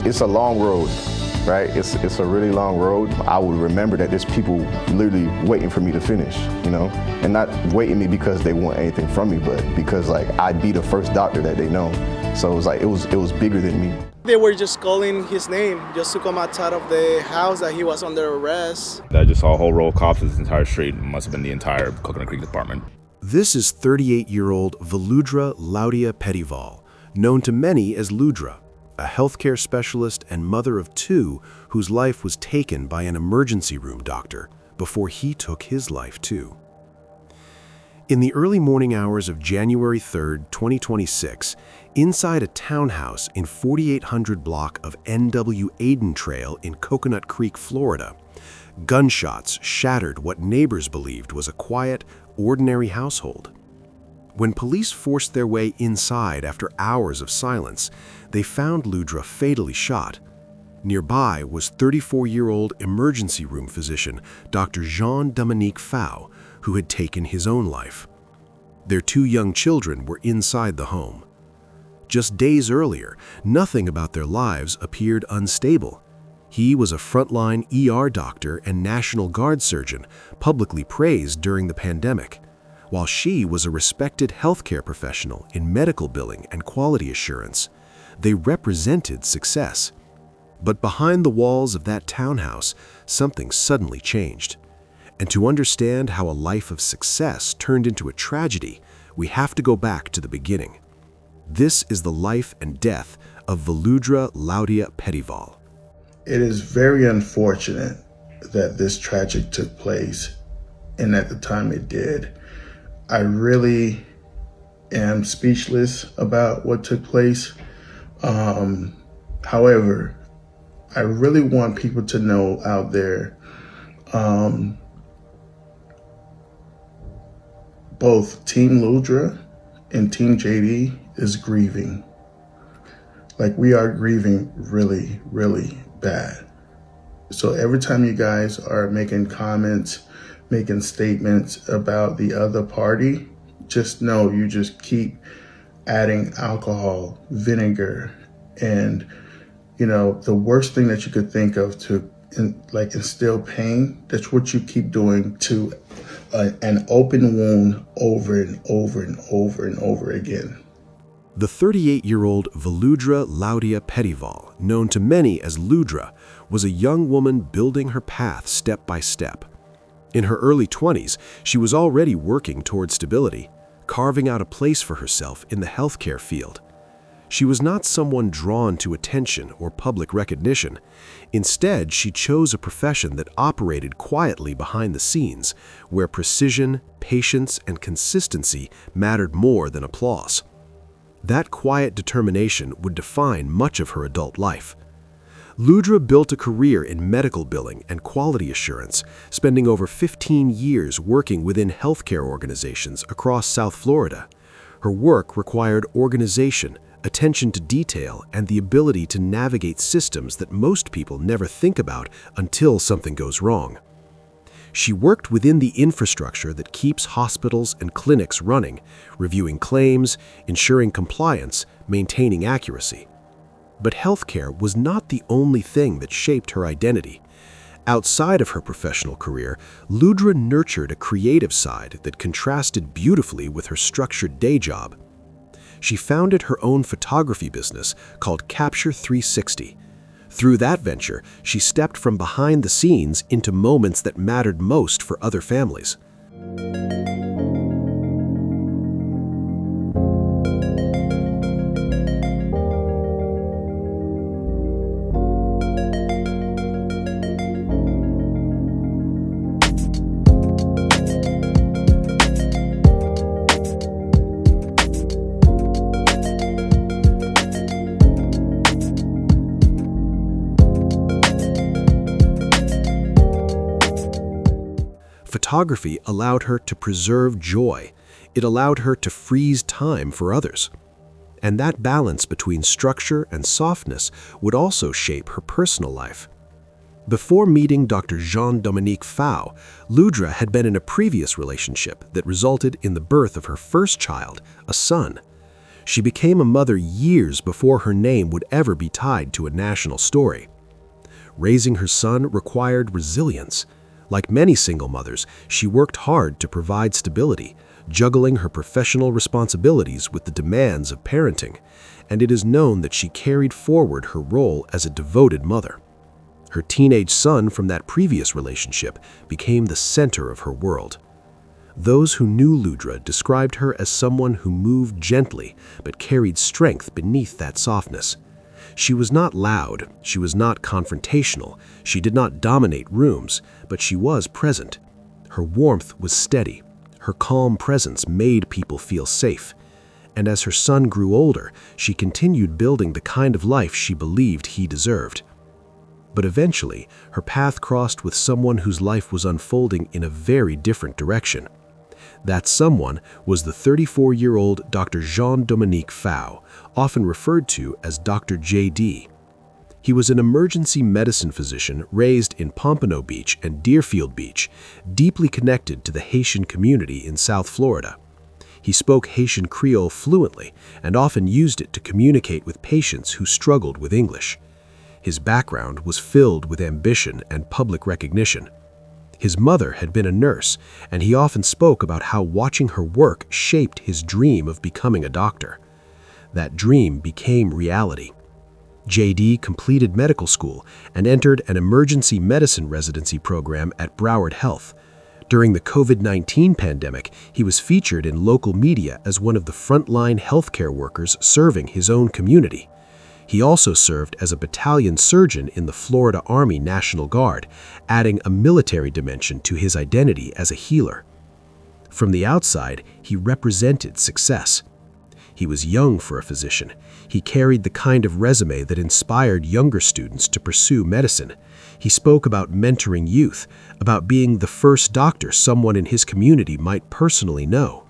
It's a long road, right? It's a really long road. I would remember that there's people literally waiting for me to finish, you know? And not waiting me because they want anything from me, but because like I'd be the first doctor that they know. So it was like, it was bigger than me. They were just calling his name just to come outside of the house that he was under arrest. I just saw a whole row of cops in this entire street. It must have been the entire Coconut Creek department. This is 38-year-old Ludra Pettyval, known to many as Ludra, a healthcare specialist and mother of two whose life was taken by an emergency room doctor before he took his life too. In the early morning hours of January 3, 2026, inside a townhouse in 4800 block of N.W. Aden Trail in Coconut Creek, Florida, gunshots shattered what neighbors believed was a quiet, ordinary household. When police forced their way inside after hours of silence, they found Ludra fatally shot. Nearby was 34-year-old emergency room physician Dr. Jean-Dominique Fau, who had taken his own life. Their two young children were inside the home. Just days earlier, nothing about their lives appeared unstable. He was a frontline ER doctor and National Guard surgeon, publicly praised during the pandemic, while she was a respected healthcare professional in medical billing and quality assurance. They represented success. But behind the walls of that townhouse, something suddenly changed. And to understand how a life of success turned into a tragedy, we have to go back to the beginning. This is the life and death of Ludra Pettyval. It is very unfortunate that this tragic took place, and at the time it did. I really am speechless about what took place. However, I really want people to know out there, both Team Ludra and Team JD is grieving. Like, we are grieving really, really bad. So every time you guys are making comments, making statements about the other party, just know you just keep adding alcohol, vinegar, and, you know, the worst thing that you could think of to instill pain, that's what you keep doing to an open wound over and over and over and over again. The 38-year-old Ludra Pettyval, known to many as Ludra, was a young woman building her path step by step. In her early 20s, she was already working toward stability, carving out a place for herself in the healthcare field. She was not someone drawn to attention or public recognition. Instead, she chose a profession that operated quietly behind the scenes, where precision, patience, and consistency mattered more than applause. That quiet determination would define much of her adult life. Ludra built a career in medical billing and quality assurance, spending over 15 years working within healthcare organizations across South Florida. Her work required organization, attention to detail, and the ability to navigate systems that most people never think about until something goes wrong. She worked within the infrastructure that keeps hospitals and clinics running, reviewing claims, ensuring compliance, maintaining accuracy. But healthcare was not the only thing that shaped her identity. Outside of her professional career, Ludra nurtured a creative side that contrasted beautifully with her structured day job. She founded her own photography business called Capture 360. Through that venture, she stepped from behind the scenes into moments that mattered most for other families. Photography allowed her to preserve joy. It allowed her to freeze time for others. And that balance between structure and softness would also shape her personal life. Before meeting Dr. Jean-Dominique Fau, Ludra had been in a previous relationship that resulted in the birth of her first child, a son. She became a mother years before her name would ever be tied to a national story. Raising her son required resilience. Like many single mothers, she worked hard to provide stability, juggling her professional responsibilities with the demands of parenting, and it is known that she carried forward her role as a devoted mother. Her teenage son from that previous relationship became the center of her world. Those who knew Ludra described her as someone who moved gently but carried strength beneath that softness. She was not loud, she was not confrontational, she did not dominate rooms, but she was present. Her warmth was steady. Her calm presence made people feel safe. And as her son grew older, she continued building the kind of life she believed he deserved. But eventually, her path crossed with someone whose life was unfolding in a very different direction. That someone was the 34-year-old Dr. Jean-Dominique Fau, often referred to as Dr. JD. He was an emergency medicine physician raised in Pompano Beach and Deerfield Beach, deeply connected to the Haitian community in South Florida. He spoke Haitian Creole fluently and often used it to communicate with patients who struggled with English. His background was filled with ambition and public recognition. His mother had been a nurse, and he often spoke about how watching her work shaped his dream of becoming a doctor. That dream became reality. JD completed medical school and entered an emergency medicine residency program at Broward Health. During the COVID-19 pandemic, he was featured in local media as one of the frontline healthcare workers serving his own community. He also served as a battalion surgeon in the Florida Army National Guard, adding a military dimension to his identity as a healer. From the outside, he represented success. He was young for a physician. He carried the kind of resume that inspired younger students to pursue medicine. He spoke about mentoring youth, about being the first doctor someone in his community might personally know.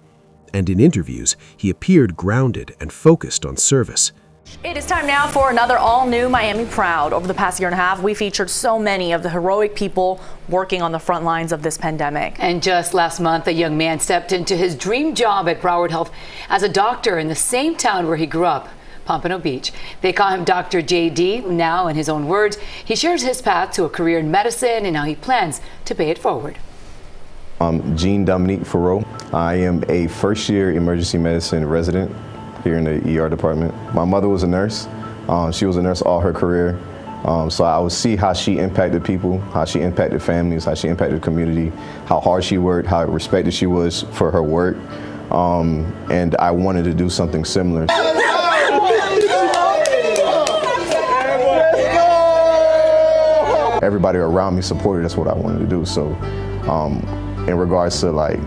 And in interviews, he appeared grounded and focused on service. It is time now for another all-new Miami Proud. Over the past year and a half, we featured so many of the heroic people working on the front lines of this pandemic. And just last month, a young man stepped into his dream job at Broward Health as a doctor in the same town where he grew up, Pompano Beach. They call him Dr. JD. Now, in his own words, he shares his path to a career in medicine and how he plans to pay it forward. I'm Jean-Dominique Faureau. I am a first-year emergency medicine resident here in the ER department. My mother was a nurse. She was a nurse all her career. So I would see how she impacted people, how she impacted families, how she impacted the community, how hard she worked, how respected she was for her work. And I wanted to do something similar. Everybody around me supported. That's what I wanted to do. So in regards to like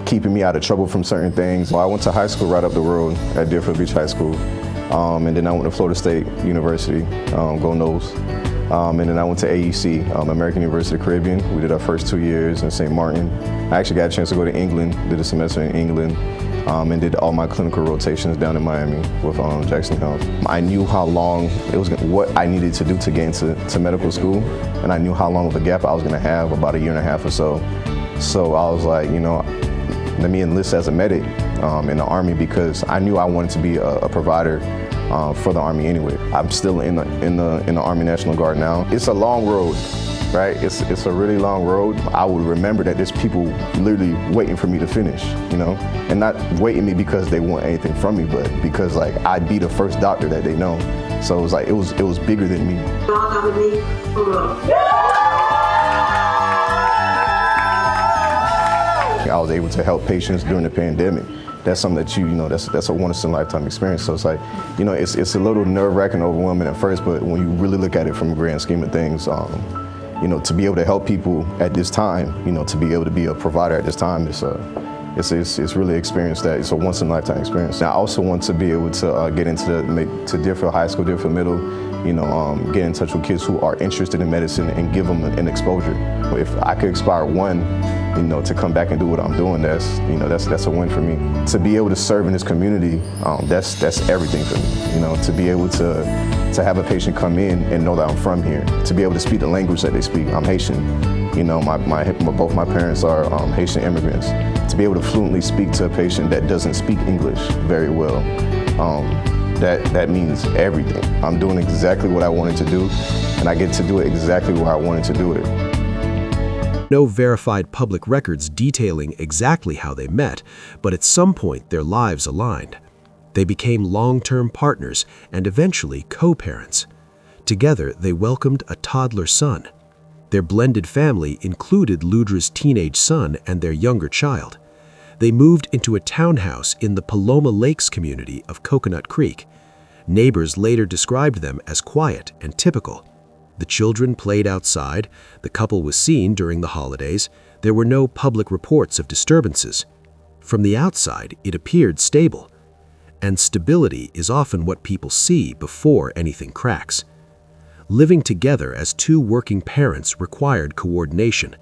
keeping me out of trouble from certain things, well, I went to high school right up the road at Deerfield Beach High School. And then I went to Florida State University, go Noles. And then I went to AUC, American University of the Caribbean. We did our first 2 years in St. Martin. I actually got a chance to go to England, did a semester in England, and did all my clinical rotations down in Miami with Jackson Health. I knew how long it was, what I needed to do to get into medical school, and I knew how long of a gap I was going to have, about a year and a half or so. So I was like, you know, let me enlist as a medic in the Army because I knew I wanted to be a provider for the Army anyway. I'm still in the Army National Guard now. It's a long road, right? It's a really long road. I would remember that there's people literally waiting for me to finish, you know, and not waiting me because they want anything from me, but because like I'd be the first doctor that they know. So it was like it was bigger than me. I was able to help patients during the pandemic. That's something that that's a once-in-a-lifetime experience. So it's like, you know, it's a little nerve-wracking, overwhelming at first, but when you really look at it from a grand scheme of things, you know, to be able to help people at this time, you know, to be able to be a provider at this time, it's really experienced that. It's a once-in-a-lifetime experience. Now, I also want to be able to get to Deerfield High School, Deerfield Middle, you know, get in touch with kids who are interested in medicine and give them an exposure. If I could inspire one, you know, to come back and do what I'm doing, that's a win for me. To be able to serve in this community, that's everything for me. You know, to be able to have a patient come in and know that I'm from here, to be able to speak the language that they speak. I'm Haitian. You know, both my parents are Haitian immigrants. To be able to fluently speak to a patient that doesn't speak English very well, that means everything. I'm doing exactly what I wanted to do, and I get to do it exactly where I wanted to do it. No verified public records detailing exactly how they met, but at some point their lives aligned. They became long-term partners and eventually co-parents. Together, they welcomed a toddler son. Their blended family included Ludra's teenage son and their younger child. They moved into a townhouse in the Paloma Lakes community of Coconut Creek. Neighbors later described them as quiet and typical. The children played outside, the couple was seen during the holidays, there were no public reports of disturbances. From the outside, it appeared stable. And stability is often what people see before anything cracks. Living together as two working parents required coordination.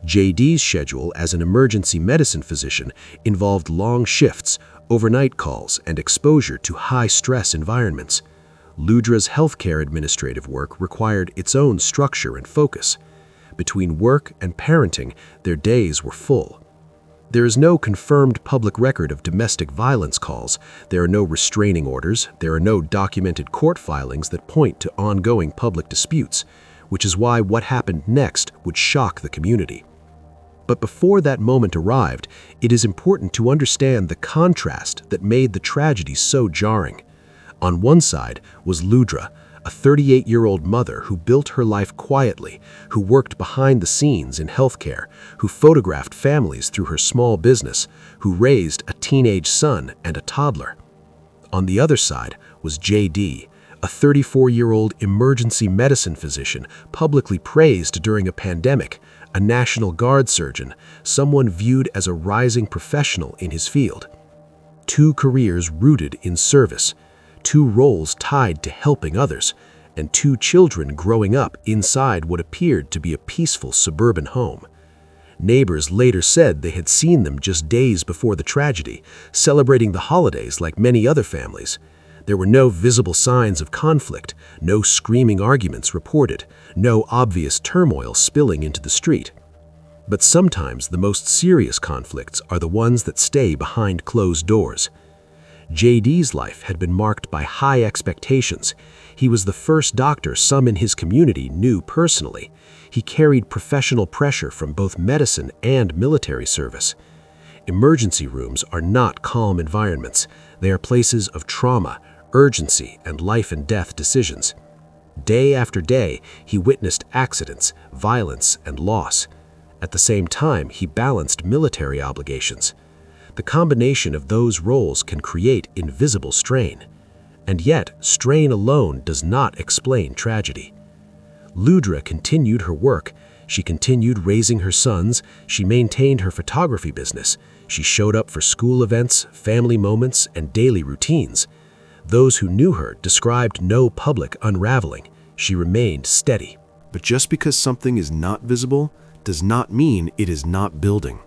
JD's schedule as an emergency medicine physician involved long shifts, overnight calls, and exposure to high-stress environments. Ludra's healthcare administrative work required its own structure and focus. Between work and parenting, their days were full. There is no confirmed public record of domestic violence calls, there are no restraining orders, there are no documented court filings that point to ongoing public disputes, which is why what happened next would shock the community. But before that moment arrived, it is important to understand the contrast that made the tragedy so jarring. On one side was Ludra, a 38-year-old mother who built her life quietly, who worked behind the scenes in healthcare, who photographed families through her small business, who raised a teenage son and a toddler. On the other side was JD, a 34-year-old emergency medicine physician publicly praised during a pandemic, a National Guard surgeon, someone viewed as a rising professional in his field. Two careers rooted in service, two roles tied to helping others, and two children growing up inside what appeared to be a peaceful suburban home. Neighbors later said they had seen them just days before the tragedy, celebrating the holidays like many other families. There were no visible signs of conflict, no screaming arguments reported, no obvious turmoil spilling into the street. But sometimes the most serious conflicts are the ones that stay behind closed doors. JD's life had been marked by high expectations. He was the first doctor some in his community knew personally. He carried professional pressure from both medicine and military service. Emergency rooms are not calm environments. They are places of trauma, urgency, and life and death decisions. Day after day, he witnessed accidents, violence, and loss. At the same time, he balanced military obligations. The combination of those roles can create invisible strain. And yet, strain alone does not explain tragedy. Ludra continued her work. She continued raising her sons. She maintained her photography business. She showed up for school events, family moments, and daily routines. Those who knew her described no public unraveling. She remained steady. But just because something is not visible does not mean it is not building.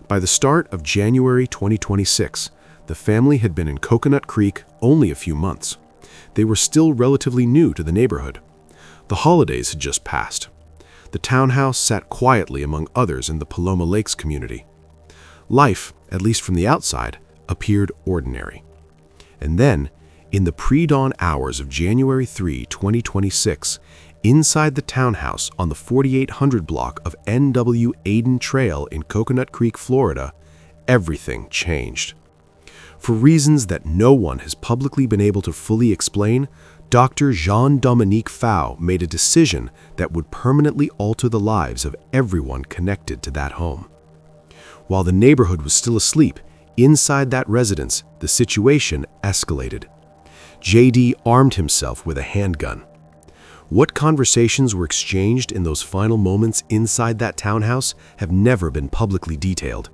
By the start of January 2026, the family had been in Coconut Creek only a few months. They were still relatively new to the neighborhood. The holidays had just passed. The townhouse sat quietly among others in the Paloma Lakes community. Life, at least from the outside, appeared ordinary. And then, in the pre-dawn hours of January 3, 2026, inside the townhouse on the 4800 block of N.W. Aden Trail in Coconut Creek, Florida, everything changed. For reasons that no one has publicly been able to fully explain, Dr. Jean-Dominique Fau made a decision that would permanently alter the lives of everyone connected to that home. While the neighborhood was still asleep, inside that residence, the situation escalated. JD armed himself with a handgun. What conversations were exchanged in those final moments inside that townhouse have never been publicly detailed.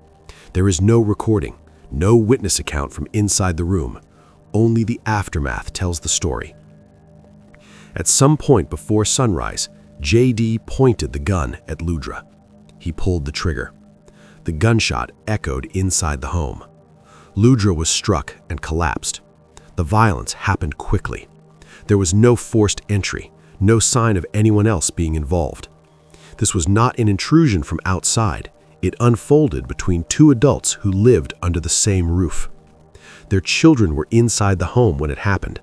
There is no recording, no witness account from inside the room. Only the aftermath tells the story. At some point before sunrise, JD pointed the gun at Ludra. He pulled the trigger. The gunshot echoed inside the home. Ludra was struck and collapsed. The violence happened quickly. There was no forced entry, no sign of anyone else being involved. This was not an intrusion from outside. It unfolded between two adults who lived under the same roof. Their children were inside the home when it happened.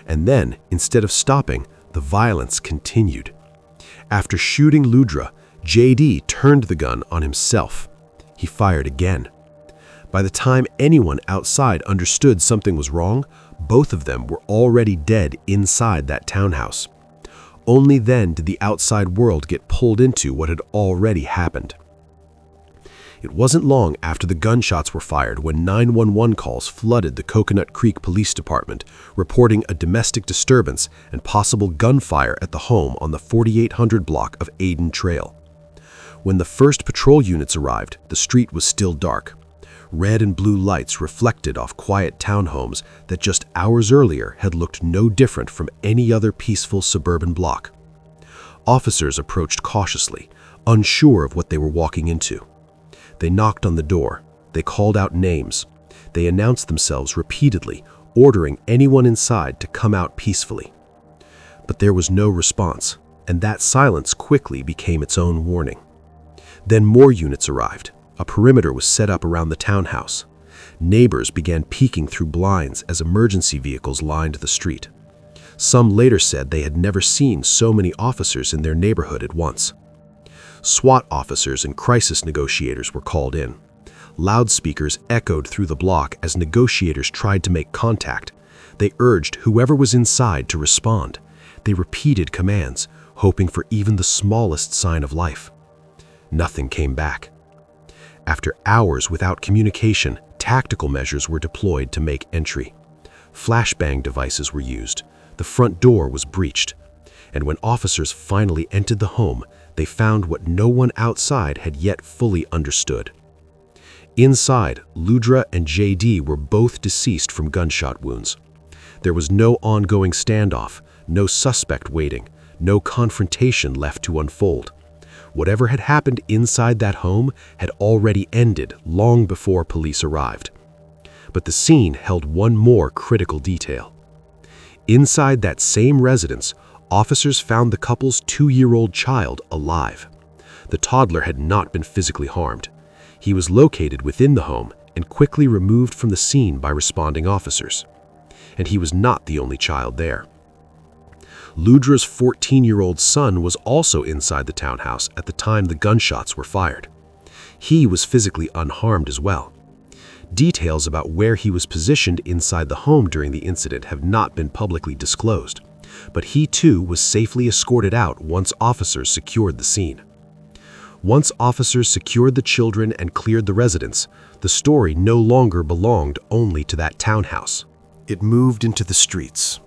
And then, instead of stopping, the violence continued. After shooting Ludra, JD turned the gun on himself. He fired again. By the time anyone outside understood something was wrong, both of them were already dead inside that townhouse. Only then did the outside world get pulled into what had already happened. It wasn't long after the gunshots were fired when 911 calls flooded the Coconut Creek Police Department, reporting a domestic disturbance and possible gunfire at the home on the 4800 block of Aiden Trail. When the first patrol units arrived, the street was still dark. Red and blue lights reflected off quiet townhomes that just hours earlier had looked no different from any other peaceful suburban block. Officers approached cautiously, unsure of what they were walking into. They knocked on the door. They called out names. They announced themselves repeatedly, ordering anyone inside to come out peacefully. But there was no response, and that silence quickly became its own warning. Then more units arrived. A perimeter was set up around the townhouse. Neighbors began peeking through blinds as emergency vehicles lined the street. Some later said they had never seen so many officers in their neighborhood at once. SWAT officers and crisis negotiators were called in. Loudspeakers echoed through the block as negotiators tried to make contact. They urged whoever was inside to respond. They repeated commands, hoping for even the smallest sign of life. Nothing came back. After hours without communication, tactical measures were deployed to make entry. Flashbang devices were used. The front door was breached. And when officers finally entered the home, they found what no one outside had yet fully understood. Inside, Ludra and JD were both deceased from gunshot wounds. There was no ongoing standoff, no suspect waiting, no confrontation left to unfold. Whatever had happened inside that home had already ended long before police arrived. But the scene held one more critical detail. Inside that same residence, officers found the couple's 2-year-old child alive. The toddler had not been physically harmed. He was located within the home and quickly removed from the scene by responding officers. And he was not the only child there. Ludra's 14-year-old son was also inside the townhouse at the time the gunshots were fired. He was physically unharmed as well. Details about where he was positioned inside the home during the incident have not been publicly disclosed, but he too was safely escorted out once officers secured the scene. Once officers secured the children and cleared the residence, the story no longer belonged only to that townhouse. It moved into the streets.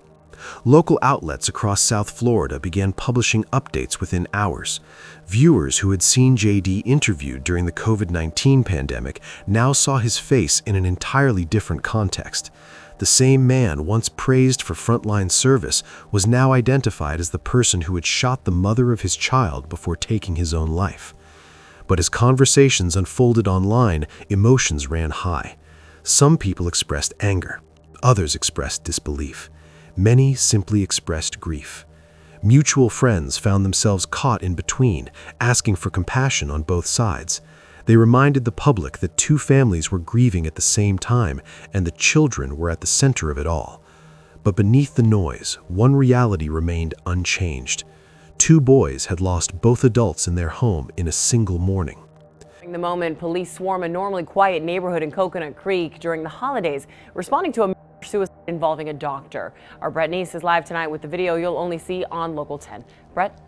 Local outlets across South Florida began publishing updates within hours. Viewers who had seen JD interviewed during the COVID-19 pandemic now saw his face in an entirely different context. The same man once praised for frontline service was now identified as the person who had shot the mother of his child before taking his own life. But as conversations unfolded online, emotions ran high. Some people expressed anger. Others expressed disbelief. Many simply expressed grief. Mutual friends found themselves caught in between, asking for compassion on both sides. They reminded the public that two families were grieving at the same time, and the children were at the center of it all. But beneath the noise, one reality remained unchanged. 2 boys had lost both adults in their home in a single morning. During the moment, police swarm a normally quiet neighborhood in Coconut Creek during the holidays, responding to a suicide involving a doctor. Our Brett Neese is live tonight with the video you'll only see on Local 10. Brett?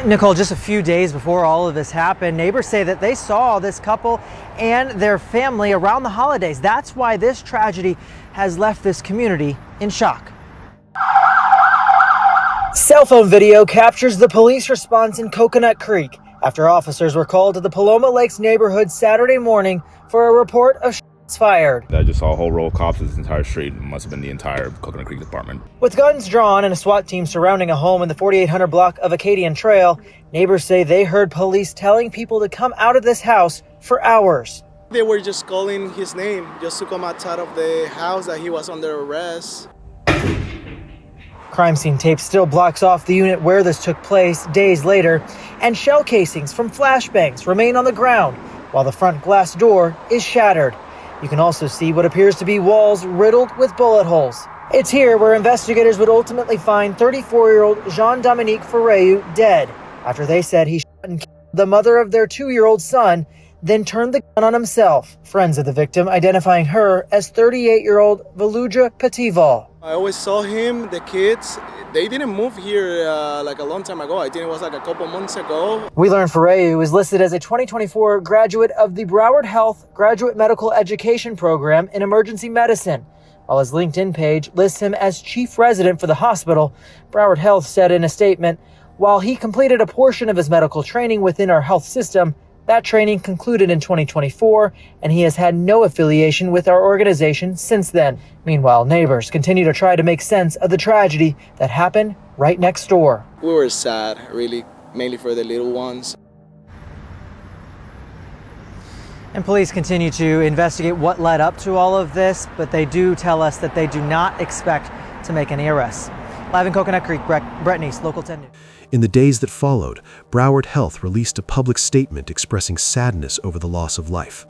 Nicole, just a few days before all of this happened, neighbors say that they saw this couple and their family around the holidays. That's why this tragedy has left this community in shock. Cell phone video captures the police response in Coconut Creek after officers were called to the Paloma Lakes neighborhood Saturday morning for a report of shots fired. I just saw a whole row of cops in this entire street. It must have been the entire Coconut Creek department. With guns drawn and a SWAT team surrounding a home in the 4800 block of Acadian Trail, neighbors say they heard police telling people to come out of this house for hours. They were just calling his name just to come outside of the house that he was under arrest. Crime scene tape still blocks off the unit where this took place days later, and shell casings from flashbangs remain on the ground while the front glass door is shattered. You can also see what appears to be walls riddled with bullet holes. It's here where investigators would ultimately find 34-year-old Jean-Dominique Ferreira dead after they said he shot and killed the mother of their 2-year-old son, then turned the gun on himself. Friends of the victim identifying her as 38-year-old Ludra Petival. I always saw him, the kids. They didn't move here like a long time ago. I think it was like a couple months ago. We learned Ferreira was listed as a 2024 graduate of the Broward Health Graduate Medical Education Program in Emergency Medicine. While his LinkedIn page lists him as chief resident for the hospital, Broward Health said in a statement, while he completed a portion of his medical training within our health system, that training concluded in 2024, and he has had no affiliation with our organization since then. Meanwhile, neighbors continue to try to make sense of the tragedy that happened right next door. We were sad, really, mainly for the little ones. And police continue to investigate what led up to all of this, but they do tell us that they do not expect to make any arrests. Live in Coconut Creek, Brett Neese, Local 10 News. In the days that followed, Broward Health released a public statement expressing sadness over the loss of life.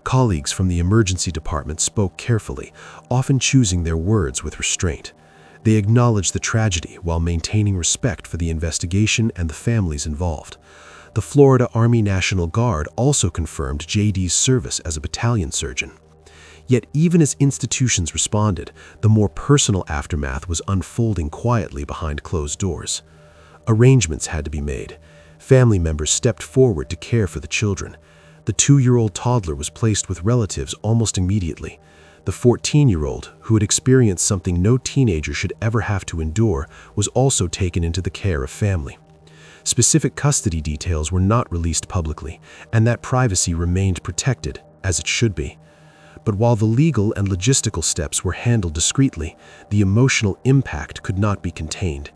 Colleagues from the emergency department spoke carefully, often choosing their words with restraint. They acknowledged the tragedy while maintaining respect for the investigation and the families involved. The Florida Army National Guard also confirmed JD's service as a battalion surgeon. Yet even as institutions responded, the more personal aftermath was unfolding quietly behind closed doors. Arrangements had to be made. Family members stepped forward to care for the children. The 2-year-old toddler was placed with relatives almost immediately. The 14-year-old, who had experienced something no teenager should ever have to endure, was also taken into the care of family. Specific custody details were not released publicly, and that privacy remained protected, as it should be. But while the legal and logistical steps were handled discreetly, the emotional impact could not be contained.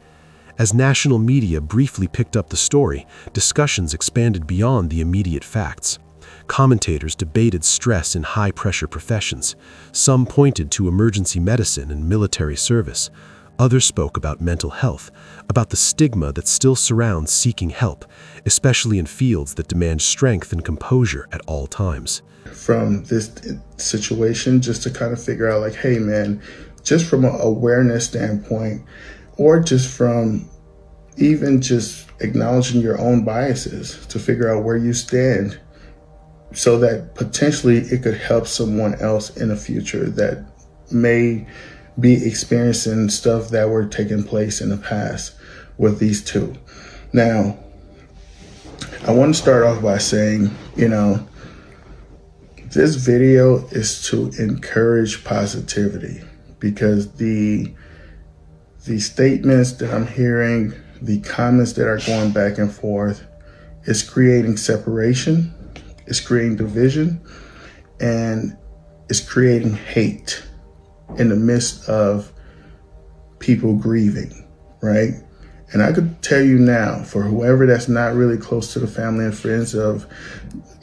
As national media briefly picked up the story, discussions expanded beyond the immediate facts. Commentators debated stress in high-pressure professions. Some pointed to emergency medicine and military service. Others spoke about mental health, about the stigma that still surrounds seeking help, especially in fields that demand strength and composure at all times. From this situation, just to kind of figure out like, hey man, just from an awareness standpoint, or just from even just acknowledging your own biases to figure out where you stand so that potentially it could help someone else in the future that may be experiencing stuff that were taking place in the past with these two. Now, I want to start off by saying, this video is to encourage positivity because the statements that I'm hearing, the comments that are going back and forth, is creating separation, it's creating division, and it's creating hate in the midst of people grieving, right? And I could tell you now, for whoever that's not really close to the family and friends of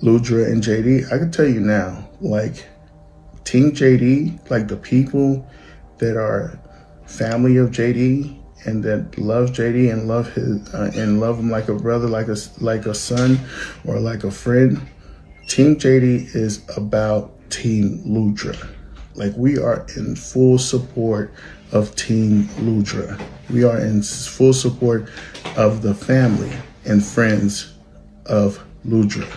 Ludra and JD, I could tell you now, like Team JD, like the people that are family of JD and that love JD and love his and love him like a brother, like a son or like a friend. Team JD is about Team Ludra. Like, we are in full support of Team Ludra. We are in full support of the family and friends of Ludra.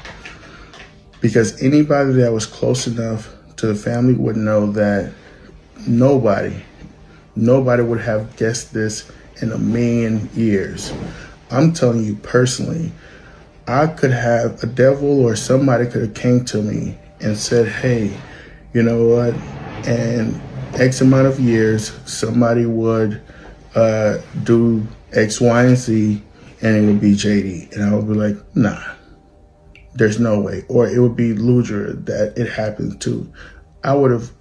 Because anybody that was close enough to the family would know that nobody would have guessed this in a million years. I'm telling you personally, I could have a devil or somebody could have came to me and said, hey, you know what? And X amount of years, somebody would do X, Y, and Z, and it would be JD. And I would be like, nah, there's no way. Or it would be Ludra that it happened to. I would have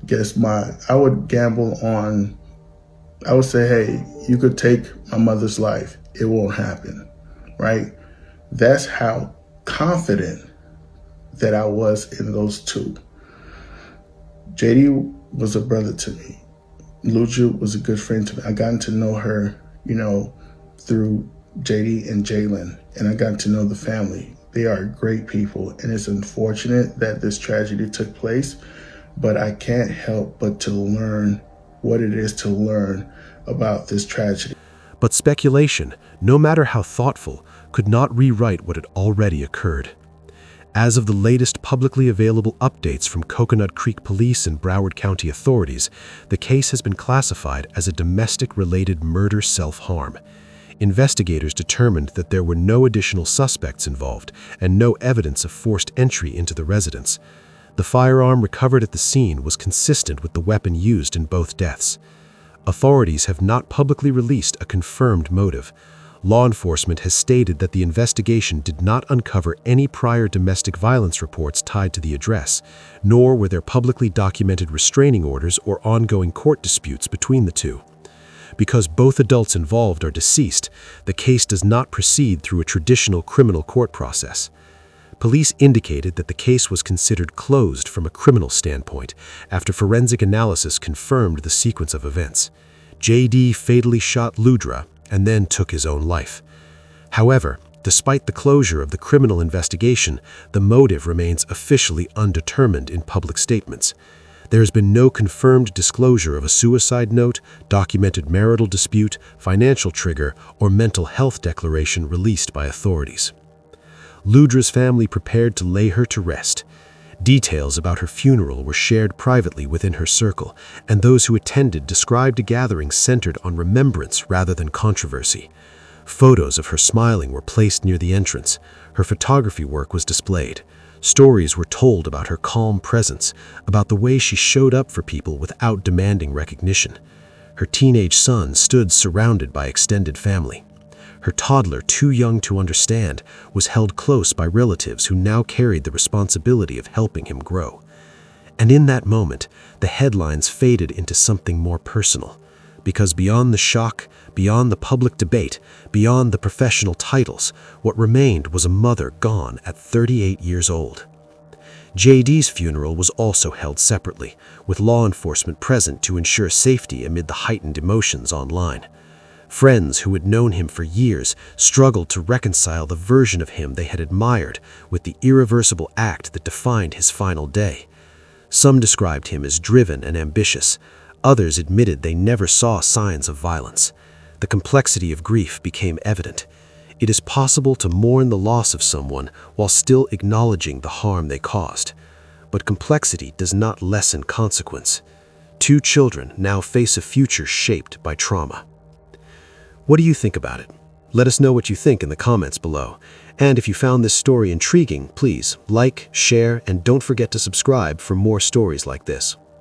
guessed I would gamble on, I would say, hey, you could take my mother's life. It won't happen, right? That's how confident that I was in those two. JD was a brother to me. Ludra was a good friend to me. I got to know her, through JD and Jalen, and I got to know the family. They are great people, and it's unfortunate that this tragedy took place, but I can't help but to learn what it is to learn about this tragedy. But speculation, no matter how thoughtful, could not rewrite what had already occurred. As of the latest publicly available updates from Coconut Creek Police and Broward County authorities, the case has been classified as a domestic-related murder self-harm. Investigators determined that there were no additional suspects involved and no evidence of forced entry into the residence. The firearm recovered at the scene was consistent with the weapon used in both deaths. Authorities have not publicly released a confirmed motive. Law enforcement has stated that the investigation did not uncover any prior domestic violence reports tied to the address, nor were there publicly documented restraining orders or ongoing court disputes between the two. Because both adults involved are deceased, the case does not proceed through a traditional criminal court process. Police indicated that the case was considered closed from a criminal standpoint after forensic analysis confirmed the sequence of events. J.D. fatally shot Ludra and then took his own life. However, despite the closure of the criminal investigation, the motive remains officially undetermined in public statements. There has been no confirmed disclosure of a suicide note, documented marital dispute, financial trigger, or mental health declaration released by authorities. Ludra's family prepared to lay her to rest. Details about her funeral were shared privately within her circle, and those who attended described a gathering centered on remembrance rather than controversy. Photos of her smiling were placed near the entrance. Her photography work was displayed. Stories were told about her calm presence, about the way she showed up for people without demanding recognition. Her teenage son stood surrounded by extended family. Her toddler, too young to understand, was held close by relatives who now carried the responsibility of helping him grow. And in that moment, the headlines faded into something more personal. Because beyond the shock, beyond the public debate, beyond the professional titles, what remained was a mother gone at 38 years old. J.D.'s funeral was also held separately, with law enforcement present to ensure safety amid the heightened emotions online. Friends who had known him for years struggled to reconcile the version of him they had admired with the irreversible act that defined his final day. Some described him as driven and ambitious. Others admitted they never saw signs of violence. The complexity of grief became evident. It is possible to mourn the loss of someone while still acknowledging the harm they caused. But complexity does not lessen consequence. Two children now face a future shaped by trauma. What do you think about it? Let us know what you think in the comments below. And if you found this story intriguing, please like, share, and don't forget to subscribe for more stories like this.